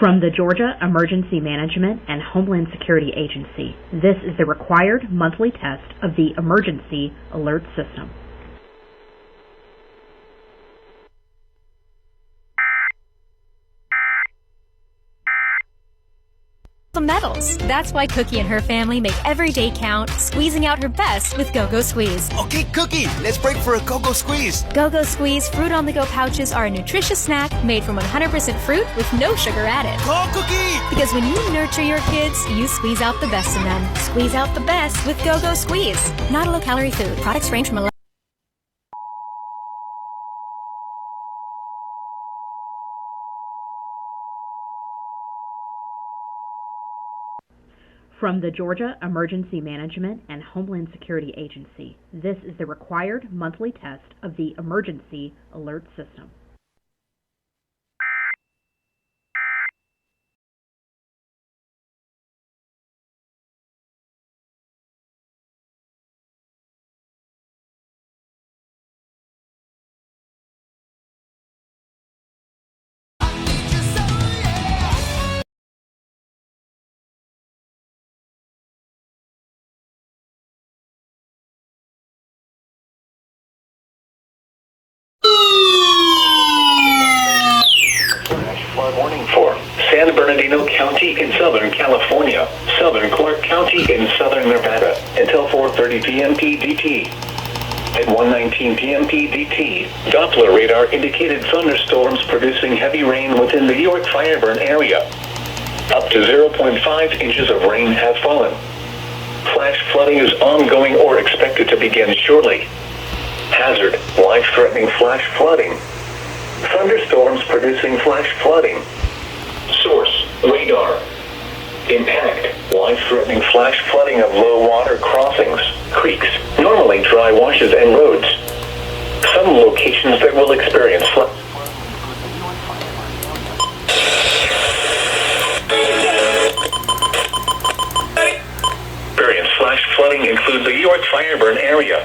From the Georgia Emergency Management and Homeland Security Agency, this is the required monthly test of the Emergency Alert System. The medals. That's why Cookie and her family make every day count, squeezing out her best with Go-Go Squeeze. Okay, Cookie, let's break for a Go-Go Squeeze. Go-Go Squeeze Fruit on the Go pouches are a nutritious snack made from 100% fruit with no sugar added. Go, Cookie! Because when you nurture your kids, you squeeze out the best in them. Squeeze out the best with Go-Go Squeeze. Not a low-calorie food. Products range from From the Georgia Emergency Management and Homeland Security Agency, this is the required monthly test of the Emergency Alert System. Warning for San Bernardino County in Southern California, Southern Clark County in Southern Nevada until 4:30 p.m. PDT. At 1:19 p.m. PDT, Doppler radar indicated thunderstorms producing heavy rain within the York-Fireburn area. Up to 0.5 inches of rain have fallen. Flash flooding is ongoing or expected to begin shortly. Hazard: life-threatening flash flooding. Thunderstorms producing flash flooding. Source: radar. Impact: life-threatening flash flooding of low water crossings, creeks, normally dry washes and roads. Some locations that will experience flash flooding include the York-Fireburn area.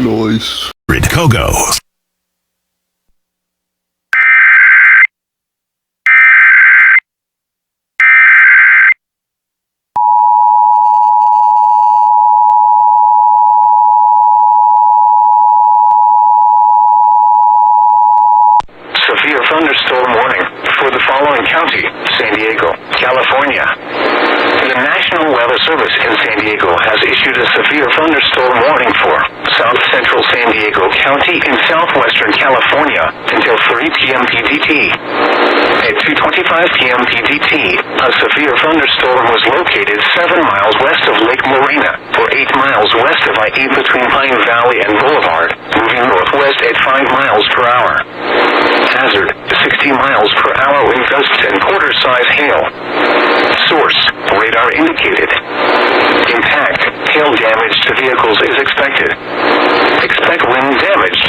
Nice. Kogo. Severe thunderstorm warning for the following county: San Diego, California. The National Weather Service in San Diego has issued a severe thunderstorm warning for South Central San Diego County in southwestern California until 3 p.m. PDT. At 2:25 p.m. PDT, a severe thunderstorm was located 7 miles west of Lake Morena, or 8 miles west of I-8 between Pine Valley and Boulevard, moving northwest at 5 miles per hour. Hazard: 60 miles per hour wind gusts and quarter-size hail. Source: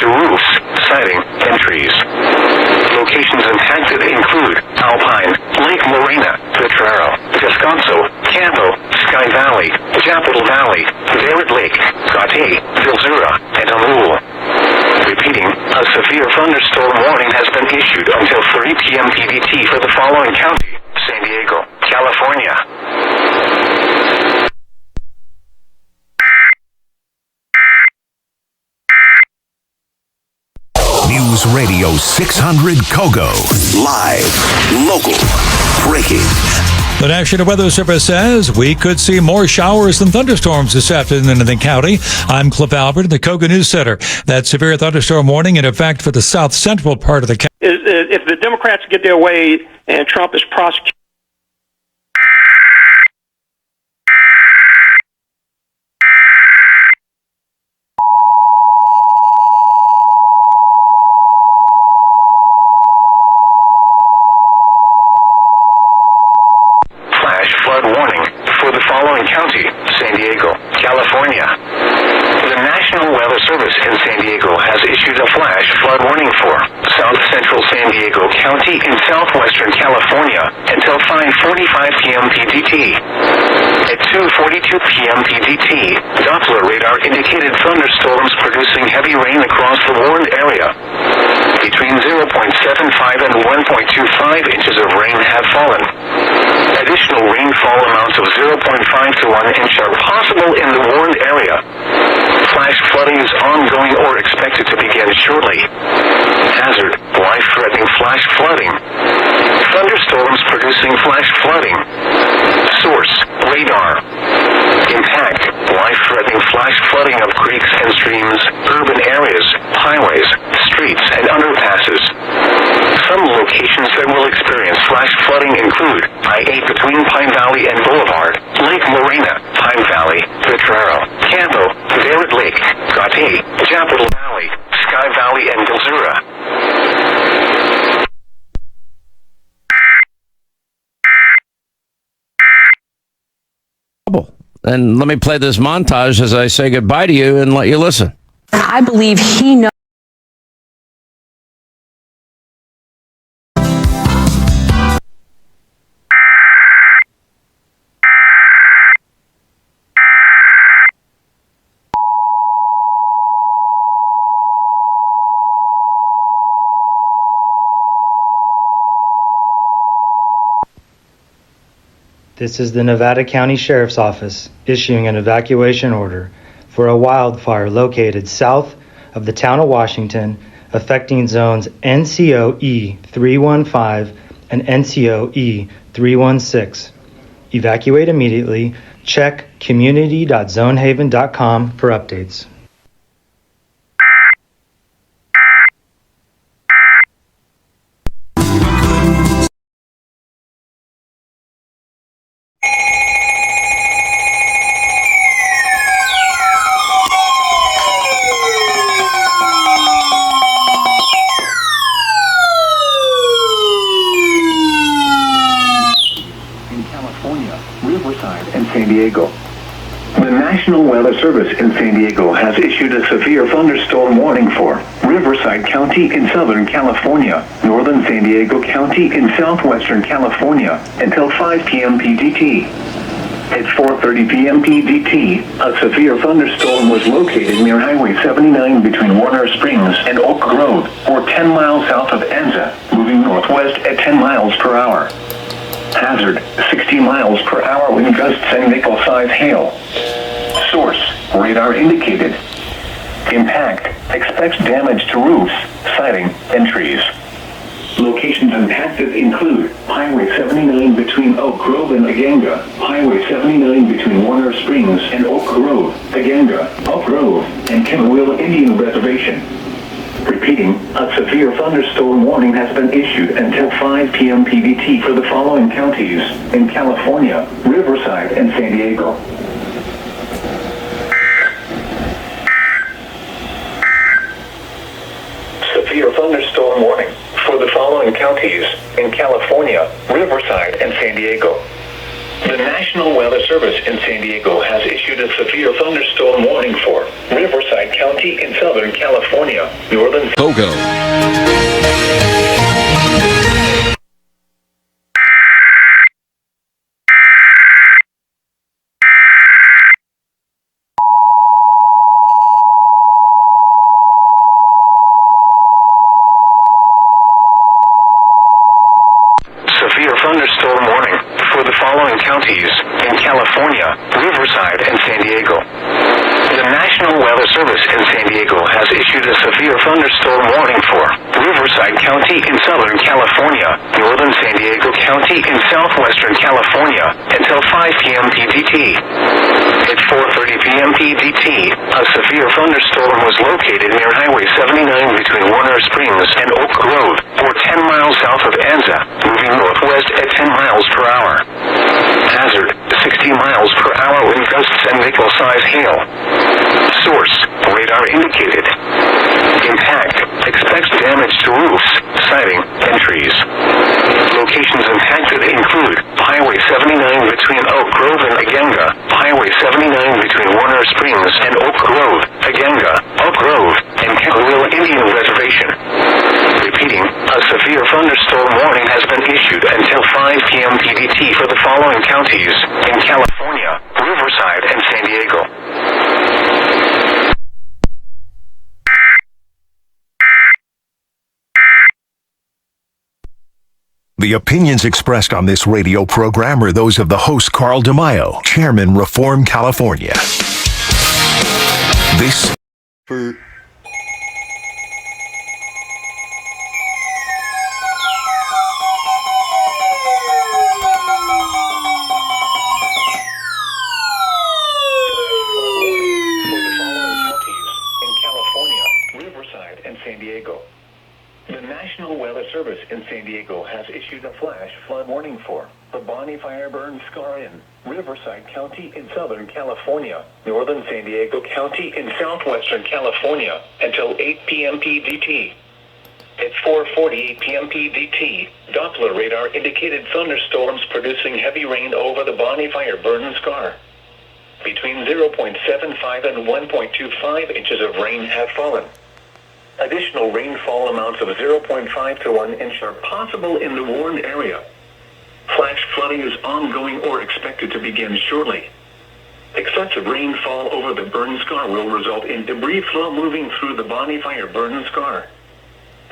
to roofs, siding, and trees. Locations impacted include Alpine, Lake Morena, Potrero, Descanso, Campo, Sky Valley, Capital Valley, Barrett Lake, Gate, Vilzura, and Amul. Repeating, a severe thunderstorm warning has been issued until 3 p.m. PDT for the following county: San Diego, California. News Radio 600 Kogo. Live, local, breaking. The National Weather Service says we could see more showers and thunderstorms this afternoon in the county. I'm Cliff Albert, the Kogo News Center. That severe thunderstorm warning in effect for the south central part of the county. If the Democrats get their way and Trump is prosecuted. Flood warning for the following county: San Diego, California. The National Weather Service in San Diego has issued a flash flood warning for south central San Diego County in southwestern California until 5:45 p.m. PDT. At 2:42 p.m. PDT, Doppler radar indicated thunderstorms producing heavy rain across the warned area. Between 0.75 and 1.25 inches of rain have fallen. Additional rainfall amounts of 0.5 to 1 inch are possible in the warned area. Flash flooding is ongoing or expected to begin shortly. Hazard: life-threatening flash flooding. Thunderstorms producing flash flooding. Source: radar. Impact: life-threatening flash flooding of creeks and streams, urban areas, highways, streets, and underpasses. Some locations that will experience flash flooding include I-8 between Pine Valley and Boulevard, Lake Morena, Pine Valley, Potrero, Campo, Barrett Lake, Gate, Capital Valley, Sky Valley, and Vilzura. And let me play this montage as I say goodbye to you and let you listen. I believe he knows. This is the Nevada County Sheriff's Office issuing an evacuation order for a wildfire located south of the town of Washington, affecting zones NCOE 315 and NCOE 316. Evacuate immediately. Check community.zonehaven.com for updates. San Diego. The National Weather Service in San Diego has issued a severe thunderstorm warning for Riverside County in Southern California, Northern San Diego County in Southwestern California until 5 p.m. PDT. At 4:30 p.m. PDT, a severe thunderstorm was located near Highway 79 between Warner Springs and Oak Grove, or 10 miles south of Anza, moving northwest at 10 miles per hour. Hazard: 60 miles per hour wind gusts and nickel-size hail. Source: radar indicated. Impact: expects damage to roofs, siding, and trees. Locations impacted include Highway 79 between Oak Grove and Aganga, Highway 79 between Warner Springs and Oak Grove, Aganga, Oak Grove, and Kennewill Indian Reservation. Repeating, a severe thunderstorm warning has been issued until 5 p.m. PDT for the following counties in California, Riverside, and San Diego. Severe thunderstorm warning for the following counties in California, Riverside, and San Diego. The National Weather Service in San Diego has issued a severe thunderstorm warning for Riverside County in Southern California, northern Kogo. severe thunderstorm warning for the following counties in California, Riverside, and San Diego. The National Weather Service in San Diego has issued a severe thunderstorm warning for Riverside County in Southern California, Northern San Diego County in Southwestern California until 5 p.m. PDT. At 4:30 p.m. PDT, a severe thunderstorm was located near Highway 79 between Warner Springs and Oak Grove, or 10 miles south of Anza, moving northwest at 10 miles per hour. Hazard, 60 miles per hour wind gusts and nickel-size hail. Source, radar indicated. Impact, expects damage to roofs, siding, and trees. Locations impacted include Highway 79 between Oak Grove and Agenga, Highway 79 between Warner Springs and Oak Grove, Agenga, Oak Grove, and Cahuilla Indian Reservation. Repeating, a severe thunderstorm warning has been issued until 5 p.m. PDT for the following counties in California, Riverside, and San Diego. The opinions expressed on this radio program are those of the host Carl DeMaio, Chairman, Reform California. This in San Diego has issued a flash flood warning for the Bonnie Fire Burn Scar in Riverside County in Southern California, Northern San Diego County in Southwestern California until 8 p.m. PDT. At 4:48 p.m. PDT, Doppler radar indicated thunderstorms producing heavy rain over the Bonnie Fire Burn Scar. Between 0.75 and 1.25 inches of rain have fallen. Additional rainfall amounts of 0.5 to 1 inch are possible in the warned area. Flash flooding is ongoing or expected to begin shortly. Excessive rainfall over the burn scar will result in debris flow moving through the Bonnie Fire burn scar.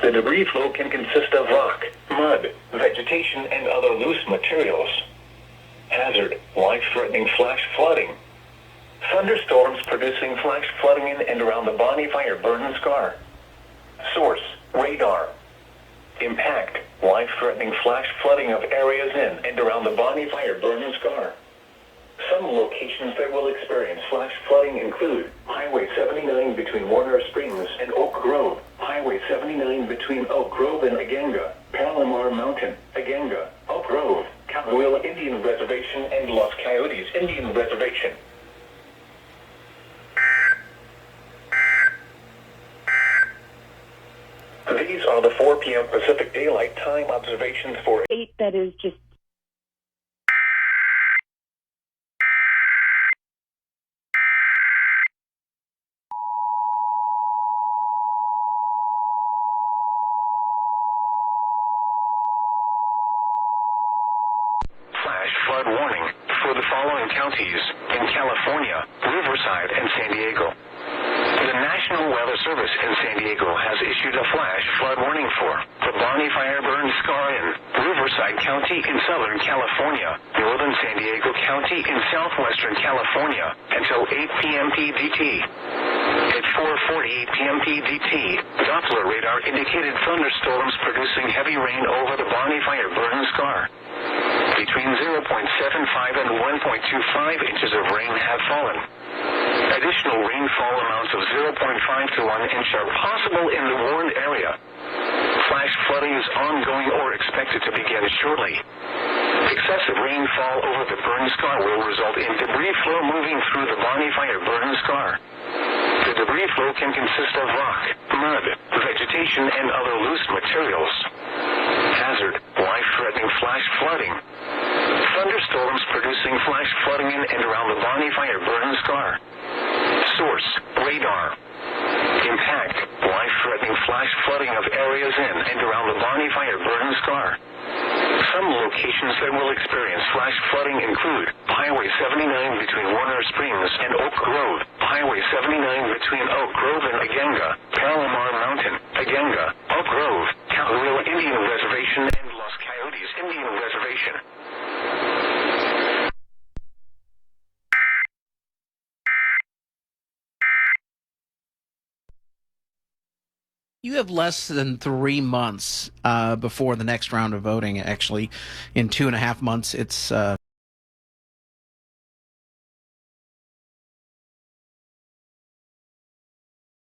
The debris flow can consist of rock, mud, vegetation, and other loose materials. Hazard, life-threatening flash flooding. Thunderstorms producing flash flooding in and around the Bonnie Fire burn scar. Source, radar. Impact, life-threatening flash flooding of areas in and around the Bonnie Fire burn scar. Some locations that will experience flash flooding include Highway 79 between Warner Springs and Oak Grove, Highway 79 between Oak Grove and Agenga, Palomar Mountain, Agenga, Oak Grove, Cahuilla Indian Reservation, and Los Coyotes Indian Reservation. These are the 4 p.m. Pacific Daylight Time observations for 8 that is just flash flood warning for the following counties in California, Riverside, and San Diego. The National Weather Service in San Diego has issued a flash flood warning for the Bonnie Fire burn scar in Riverside County in Southern California, Northern San Diego County in Southwestern California until 8 p.m. PDT. At 4:48 p.m. PDT, Doppler radar indicated thunderstorms producing heavy rain over the Bonnie Fire burn scar. Between 0.75 and 1.25 inches of rain have fallen. Additional rainfall amounts of 0.5 to 1 inch are possible in the warned area. Flash flooding is ongoing or expected to begin shortly. Excessive rainfall over the burn scar will result in debris flow moving through the Bonnie Fire burn scar. The debris flow can consist of rock, mud, vegetation, and other loose materials. Hazard, life-threatening flash flooding. Thunderstorms producing flash flooding in and around the Bonnie Fire Burden Scar. Source, radar. Impact, life-threatening flash flooding of areas in and around the Bonnie Fire Burden Scar. Some locations that will experience flash flooding include Highway 79 between Warner Springs and Oak Grove, Highway 79 between Oak Grove and Agenga, Palomar Mountain, Agenga, Oak Grove, Calharilla Indian Reservation, and Los Coyotes Indian Reservation. You have less than 3 months before the next round of voting. Actually, in 2.5 months, it's